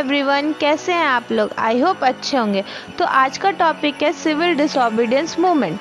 Everyone, कैसे हैं आप लोग। आई होप अच्छे होंगे। तो आज का टॉपिक है सिविल डिसोबीडियंस मूवमेंट।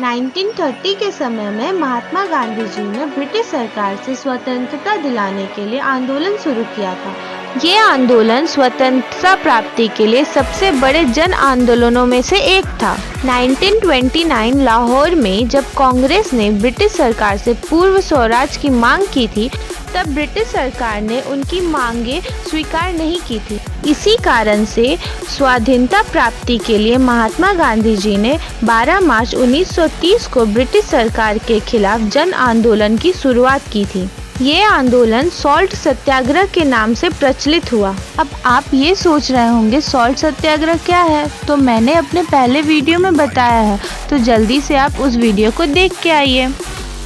1930 के समय में महात्मा गांधी जी ने ब्रिटिश सरकार से स्वतंत्रता दिलाने के लिए आंदोलन शुरू किया था। ये आंदोलन स्वतंत्रता प्राप्ति के लिए सबसे बड़े जन आंदोलनों में से एक था। 1929 लाहौर में जब कांग्रेस ने ब्रिटिश सरकार से पूर्व स्वराज की मांग की थी, तब ब्रिटिश सरकार ने उनकी मांगें स्वीकार नहीं की थी। इसी कारण से स्वाधीनता प्राप्ति के लिए महात्मा गांधी जी ने 12 मार्च 1930 को ब्रिटिश सरकार के खिलाफ जन आंदोलन की शुरुआत की थी। ये आंदोलन सॉल्ट सत्याग्रह के नाम से प्रचलित हुआ। अब आप ये सोच रहे होंगे सॉल्ट सत्याग्रह क्या है, तो मैंने अपने पहले वीडियो में बताया है, तो जल्दी से आप उस वीडियो को देख के आइए।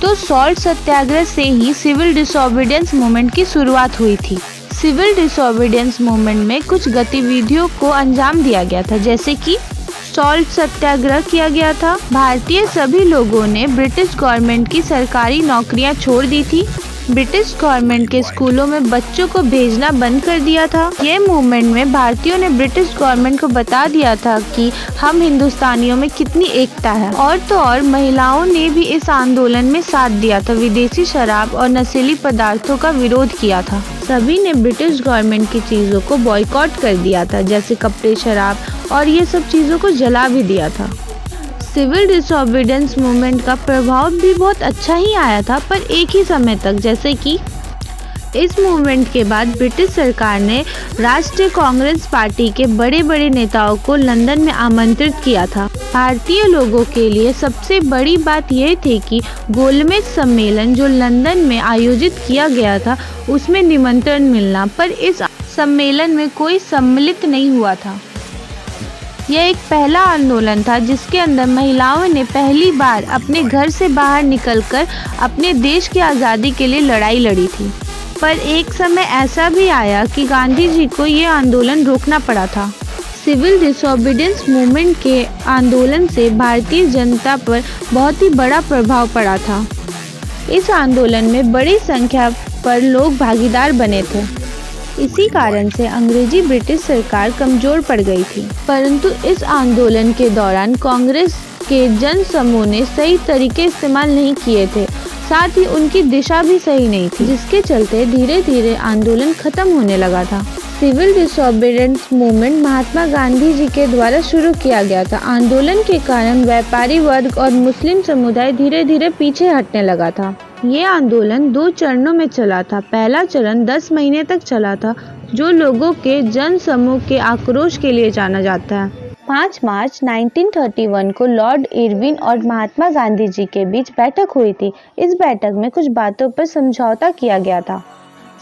तो सॉल्ट सत्याग्रह से ही सिविल डिसोबीडियंस मूवमेंट की शुरुआत हुई थी। सिविल डिसोबीडियंस मूवमेंट में कुछ गतिविधियों को अंजाम दिया गया था, जैसे कि सॉल्ट सत्याग्रह किया गया था। भारतीय सभी लोगों ने ब्रिटिश गवर्नमेंट की सरकारी नौकरियां छोड़ दी थी। ब्रिटिश गवर्नमेंट के स्कूलों में बच्चों को भेजना बंद कर दिया था। ये मूवमेंट में भारतीयों ने ब्रिटिश गवर्नमेंट को बता दिया था कि हम हिंदुस्तानियों में कितनी एकता है। और तो और महिलाओं ने भी इस आंदोलन में साथ दिया था। विदेशी शराब और नशीली पदार्थों का विरोध किया था। सभी ने ब्रिटिश गवर्नमेंट की चीज़ों को बॉयकॉट कर दिया था, जैसे कपड़े, शराब और ये सब चीज़ों को जला भी दिया था। सिविल डिसोबीडियंस मूवमेंट का प्रभाव भी बहुत अच्छा ही आया था, पर एक ही समय तक। जैसे कि इस मूवमेंट के बाद ब्रिटिश सरकार ने राष्ट्रीय कांग्रेस पार्टी के बड़े बड़े नेताओं को लंदन में आमंत्रित किया था। भारतीय लोगों के लिए सबसे बड़ी बात यह थी कि गोलमेज सम्मेलन जो लंदन में आयोजित किया गया था, उसमें निमंत्रण मिलना, पर इस सम्मेलन में कोई सम्मिलित नहीं हुआ था। यह एक पहला आंदोलन था जिसके अंदर महिलाओं ने पहली बार अपने घर से बाहर निकलकर अपने देश की आज़ादी के लिए लड़ाई लड़ी थी। पर एक समय ऐसा भी आया कि गांधी जी को ये आंदोलन रोकना पड़ा था। सिविल डिसोबीडियंस मूवमेंट के आंदोलन से भारतीय जनता पर बहुत ही बड़ा प्रभाव पड़ा था। इस आंदोलन में बड़ी संख्या पर लोग भागीदार बने थे। इसी कारण से अंग्रेजी ब्रिटिश सरकार कमजोर पड़ गई थी। परंतु इस आंदोलन के दौरान कांग्रेस के जन समूह ने सही तरीके इस्तेमाल नहीं किए थे, साथ ही उनकी दिशा भी सही नहीं थी, जिसके चलते धीरे धीरे आंदोलन खत्म होने लगा था। Civil disobedience movement Mahatma Gandhi ji के द्वारा शुरू किया गया था। आंदोलन के कारण व्यापारी वर्ग और मुस्लिम समुदाय धीरे धीरे पीछे हटने लगा था। ये आंदोलन 2 चरणों में चला था। पहला चरण 10 महीने तक चला था, जो लोगों के जन समूह के आक्रोश के लिए जाना जाता है। 5 मार्च 1931 को लॉर्ड इरविन और महात्मा गांधी जी के बीच बैठक हुई थी। इस बैठक में कुछ बातों पर समझौता किया गया था।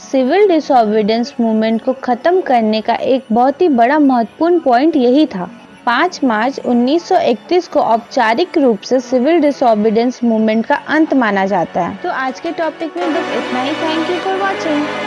सिविल डिसोबीडियंस मूवमेंट को खत्म करने का एक बहुत ही बड़ा महत्वपूर्ण पॉइंट यही था। 5 मार्च 1931 को औपचारिक रूप से सिविल डिसोबीडियंस मूवमेंट का अंत माना जाता है। तो आज के टॉपिक में बस इतना ही। Thank you for watching.